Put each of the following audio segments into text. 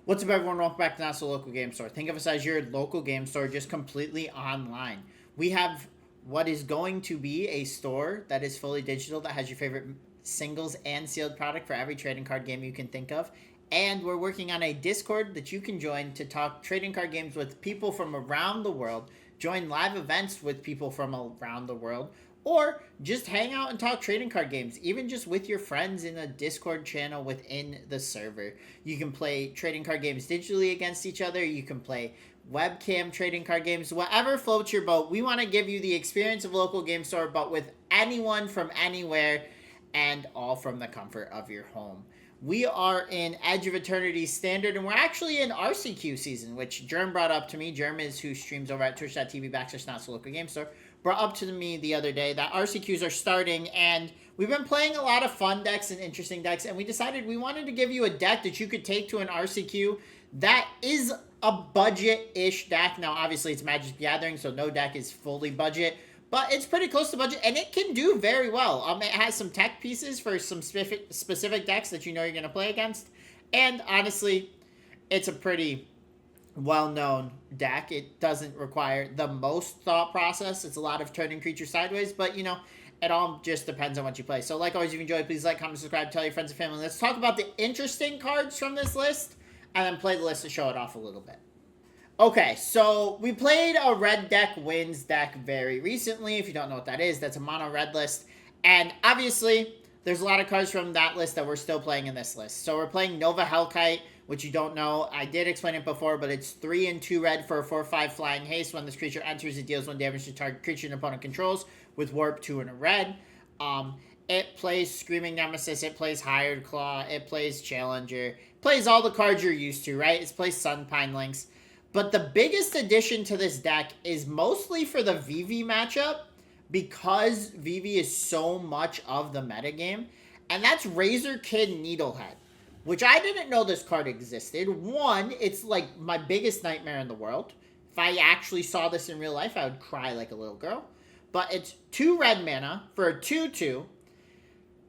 What's up, everyone? Welcome back to Not So Local Game Store. Think of us as your local game store, just completely online. We have what is going to be a store that is fully digital, that has your favorite singles and sealed product for every trading card game you can think of. And we're working on a Discord that you can join to talk trading card games with people from around the world, join live events with people from around the world, or just hang out and talk trading card games, even just with your friends in a Discord channel within the server. You can play trading card games digitally against each other. You can play webcam trading card games, whatever floats your boat. We want to give you the experience of local game store, but with anyone from anywhere and all from the comfort of your home. We are in Edge of Eternities Standard, and we're actually in RCQ season, which Germ brought up to me. Germ is who streams over at twitch.tv/NotSoLocalGameStore. Brought up to me the other day that RCQs are starting, and we've been playing a lot of fun decks and interesting decks, and we decided we wanted to give you a deck that you could take to an RCQ that is a budget-ish deck. Now, obviously, it's Magic the Gathering, so no deck is fully budget, but it's pretty close to budget, and it can do very well. It has some tech pieces for some specific decks that you know you're going to play against, and honestly, it's a pretty well-known deck. It doesn't require the most thought process. It's a lot of turning creatures sideways, but, you know, it all just depends on what you play. So, like always, if you enjoyed, please like, comment, subscribe, tell your friends and family. Let's talk about the interesting cards from this list, and then play the list to show it off a little bit. Okay, so we played a red deck wins deck very recently. If you don't know what that is, that's a mono red list. And obviously, there's a lot of cards from that list that we're still playing in this list. So we're playing Nova Hellkite, which you don't know. I did explain it before, but it's 3 and 2 red for a 4/5 flying haste. When this creature enters, it deals 1 damage to target creature an opponent controls with warp 2 and a red. It plays Screaming Nemesis, it plays Hired Claw, it plays Challenger, it plays all the cards you're used to, right? It plays Sunpine Links. But the biggest addition to this deck is mostly for the VV matchup, because VV is so much of the metagame, and that's Razor Kid Needlehead, which I didn't know this card existed. One, it's like my biggest nightmare in the world. If I actually saw this in real life, I would cry like a little girl. But it's 2 red mana for a 2/2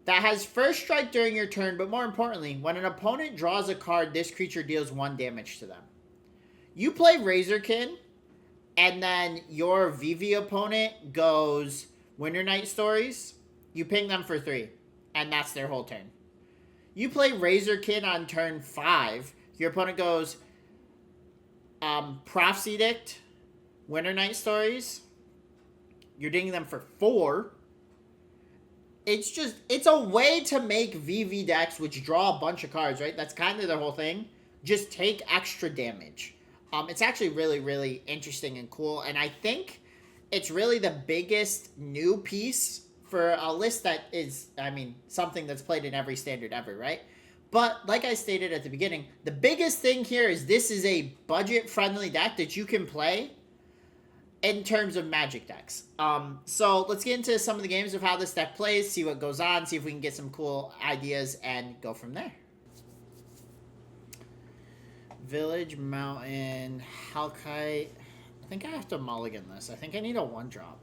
that has first strike during your turn, but more importantly, when an opponent draws a card, this creature deals 1 damage to them. You play Razorkin, and then your VV opponent goes Winter Night Stories. You ping them for 3, and that's their whole turn. You play Razorkin on turn 5. Your opponent goes Prophecy Edict, Winter Night Stories. You're dinging them for 4. It's a way to make VV decks, which draw a bunch of cards, right? That's kind of their whole thing. Just take extra damage. It's actually really, really interesting and cool. And I think it's really the biggest new piece for a list that is, I mean, something that's played in every standard ever, right? But like I stated at the beginning, the biggest thing here is this is a budget-friendly deck that you can play in terms of Magic decks. So let's get into some of the games of how this deck plays, see what goes on, see if we can get some cool ideas, and go from there. Village, Mountain, Hellkite. I think I have to mulligan this. I think I need a 1-drop.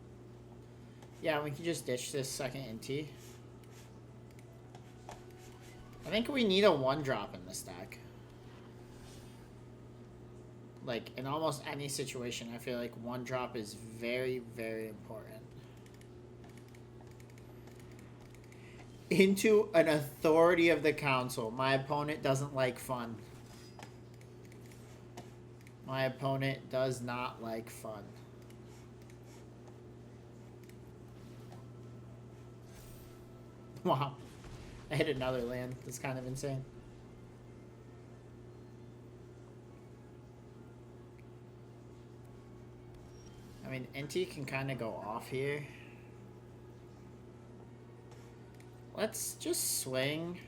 Yeah, we can just ditch this second NT. I think we need a 1-drop in this deck. Like, in almost any situation, I feel like 1-drop is very, very important. Into an Authority of the Council. My opponent doesn't like fun. My opponent does not like fun. Wow. I hit another land. That's kind of insane. I mean, NT can kind of go off here. Let's just swing.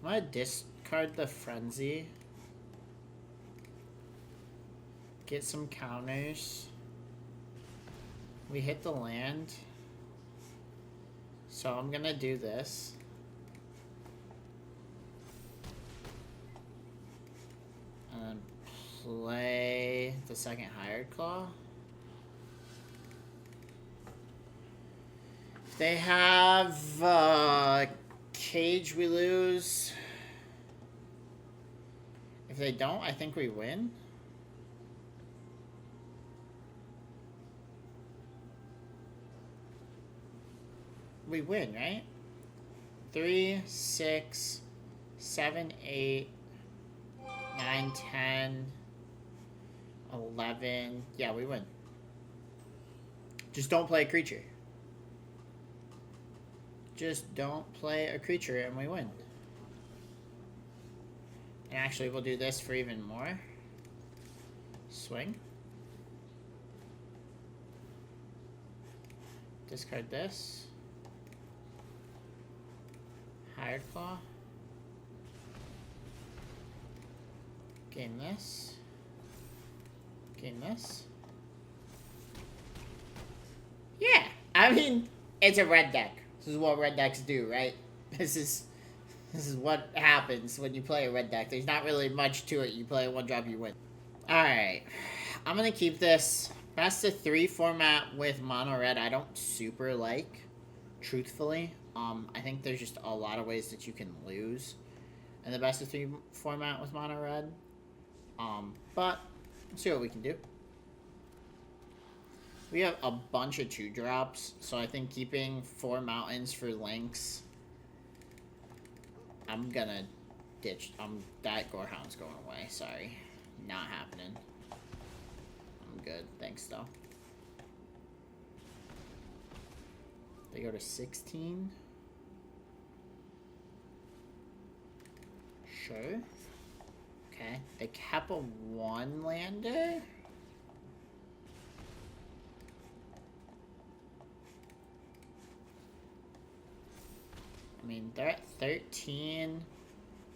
I'm going to discard the Frenzy. Get some counters. We hit the land. So I'm gonna do this. And then play the second Hired Claw. They have Cage we lose. If they don't, I think we win. We win, right? 3, 6, 7, 8, 9, 10, 11. Yeah, we win. Just don't play a creature. Just don't play a creature and we win. And actually, we'll do this for even more. Swing. Discard this. Hired Claw. Gain this. Gain this. Yeah, I mean, it's a red deck. This is what red decks do, right? This is what happens when you play a red deck. There's not really much to it. You play a 1-drop, you win. Alright. I'm going to keep this best of 3 format with mono red. I don't super like, truthfully. I think there's just a lot of ways that you can lose in the best of 3 format with mono red. But let's see what we can do. We have a bunch of 2-drops, so I think keeping 4 mountains for links, I'm gonna ditch. That Gorehound's going away. Sorry, not happening. I'm good. Thanks though. They go to 16. Sure. Okay. They cap a 1-lander. I mean, they're at 13.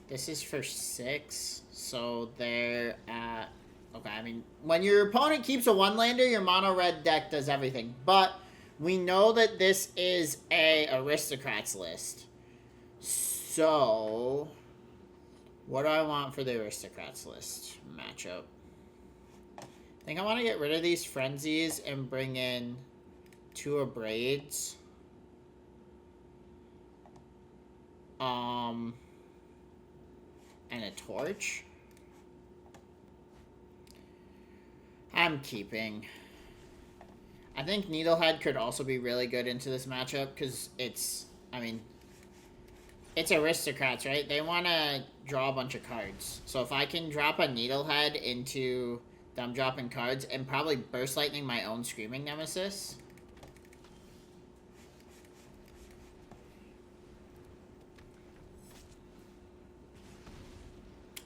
This is for 6, so they're at... Okay, I mean, when your opponent keeps a 1-lander, your mono-red deck does everything. But we know that this is a Aristocrats list. So, what do I want for the Aristocrats list matchup? I think I want to get rid of these Frenzies and bring in 2 Abrades. And a Torch. I'm keeping. I think Needlehead could also be really good into this matchup because it's, I mean, it's Aristocrats, right? They want to draw a bunch of cards. So if I can drop a Needlehead into them dropping cards and probably Burst Lightning my own Screaming Nemesis.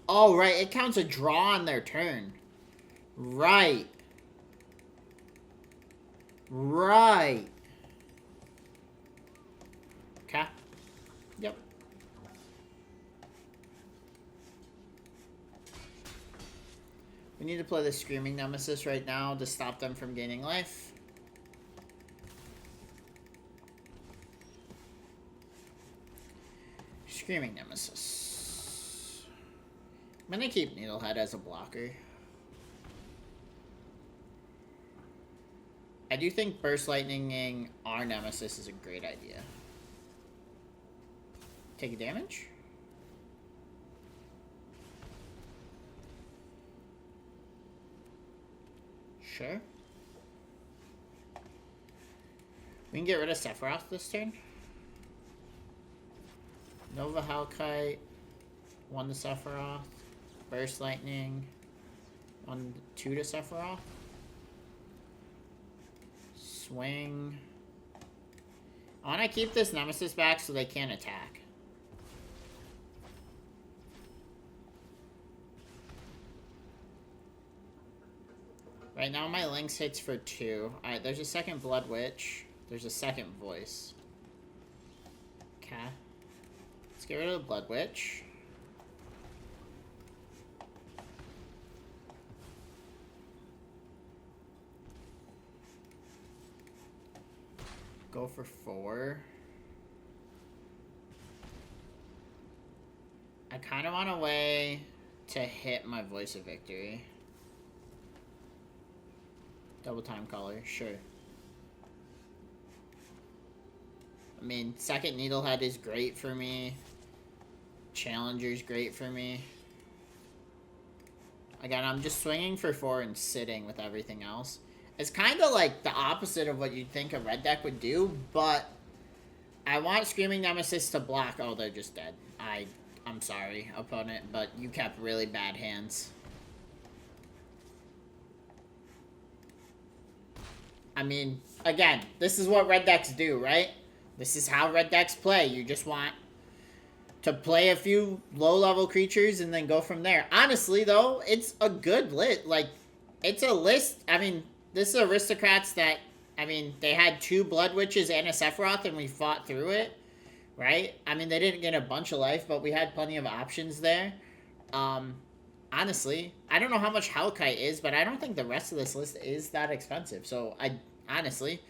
Oh, right. It counts a draw on their turn. Right. Right. Okay. Yep. We need to play the Screaming Nemesis right now to stop them from gaining life. Screaming Nemesis. I'm gonna keep Needlehead as a blocker. I do think Burst Lightninging our Nemesis is a great idea. Take a damage? Sure. We can get rid of Sephiroth this turn. Nova Hellkite. 1 to Sephiroth. Burst Lightning. 1, 2 to Sephiroth. Swing. I want to keep this Nemesis back so they can't attack. Right now my Lynx hits for 2. Alright, there's a second Blood Witch. There's a second Voice. Okay. Let's get rid of the Blood Witch. Go for 4. I kind of want a way to hit my Voice of Victory. Double Time Caller, sure. I mean, second Needlehead is great for me. Challenger's great for me. Again, I'm just swinging for 4 and sitting with everything else. It's kind of like the opposite of what you'd think a red deck would do, but I want Screaming Nemesis to block. Oh, they're just dead. I'm sorry, opponent, but you kept really bad hands. I mean, again, this is what red decks do, right? This is how red decks play. You just want to play a few low-level creatures and then go from there. Honestly, though, it's a good list. Like, it's a list. I mean, this is Aristocrats that, I mean, they had 2 Blood Witches and a Sephiroth, and we fought through it, right? I mean, they didn't get a bunch of life, but we had plenty of options there. Honestly, I don't know how much Hellkite is, but I don't think the rest of this list is that expensive. So, honestly,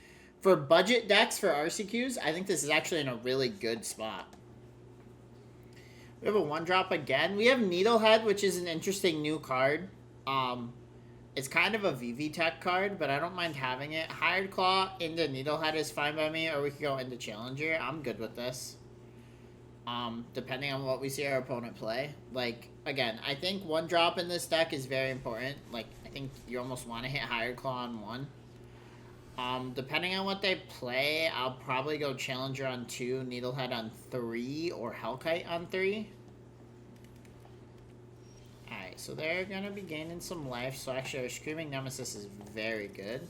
for budget decks for RCQs, I think this is actually in a really good spot. We have a 1-drop again. We have Needlehead, which is an interesting new card. It's kind of a VV Tech card, but I don't mind having it. Hired Claw into Needlehead is fine by me, or we could go into Challenger. I'm good with this. Depending on what we see our opponent play. Like, again, I think 1-drop in this deck is very important. Like, I think you almost want to hit Hired Claw on 1. Depending on what they play, I'll probably go Challenger on 2, Needlehead on 3, or Hellkite on 3. Alright, so they're gonna be gaining some life, so actually our Screaming Nemesis is very good.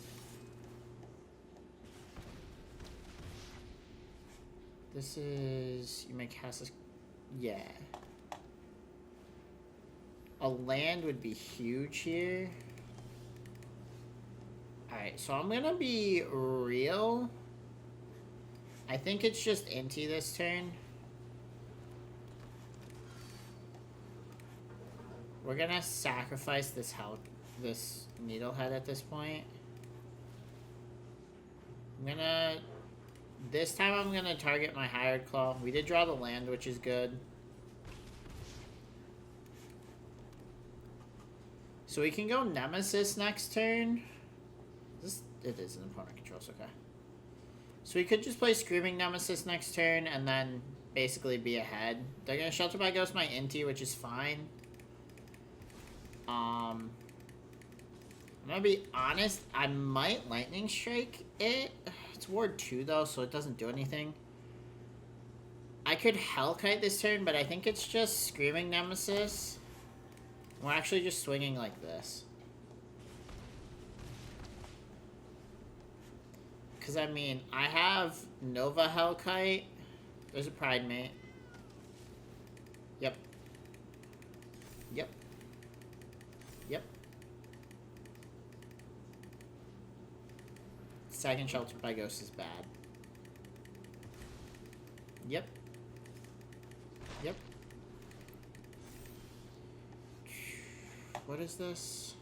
This is... you may cast this... yeah. A land would be huge here. Alright, so I'm gonna be real. I think it's just Inti this turn. We're gonna sacrifice this Needlehead at this point. This time I'm gonna target my Hired Claw. We did draw the land, which is good. So we can go Nemesis next turn. It is an opponent controls, okay. So we could just play Screaming Nemesis next turn and then basically be ahead. They're gonna Shelter by Ghost my Inti, which is fine. I'm gonna be honest, I might Lightning Strike it. It's Ward 2 though, so it doesn't do anything. I could Hellkite this turn, but I think it's just Screaming Nemesis. We're actually just swinging like this. Because, I mean, I have Nova Hellkite. There's a Pride Mate. Yep. Yep. Yep. Second Shelter by Ghost is bad. Yep. Yep. What is this?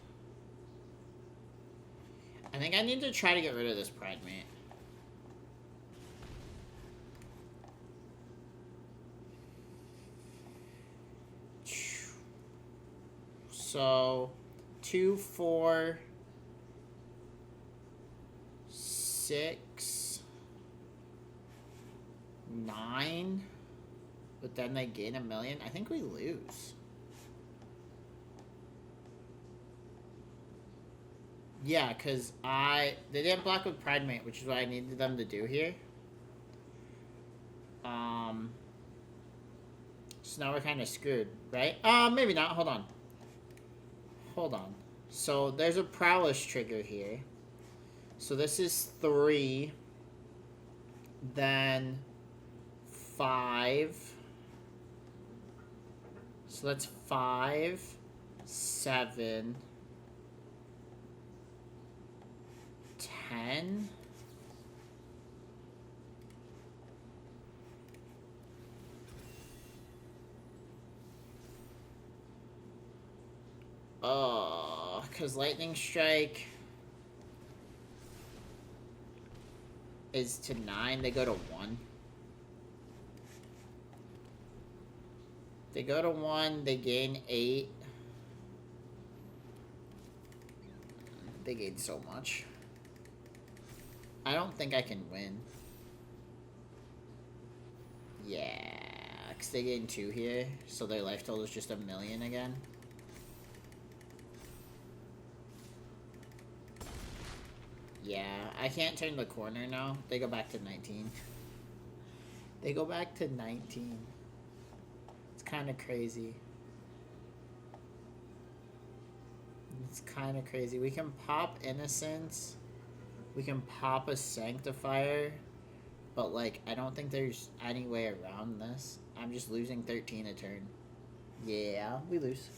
I think I need to try to get rid of this Pride Mate. So, 2, 4, 6, 9, but then they gain 1,000,000. I think we lose. Yeah, because they didn't block with Pride Mate, which is what I needed them to do here. So now we're kind of screwed, right? Maybe not. Hold on. Hold on. So there's a Prowess trigger here. So this is 3. Then 5. So that's 5, 7, 10. Because Lightning Strike is to 9. They go to 1. They go to 1. They gain 8. They gain so much. I don't think I can win. Yeah, because they gain 2 here, so their life total is just 1,000,000 again. Yeah, I can't turn the corner now. They go back to 19. They go back to 19. It's kind of crazy. It's kind of crazy. We can pop Innocence. We can pop a Sanctifier. But, like, I don't think there's any way around this. I'm just losing 13 a turn. Yeah, we lose.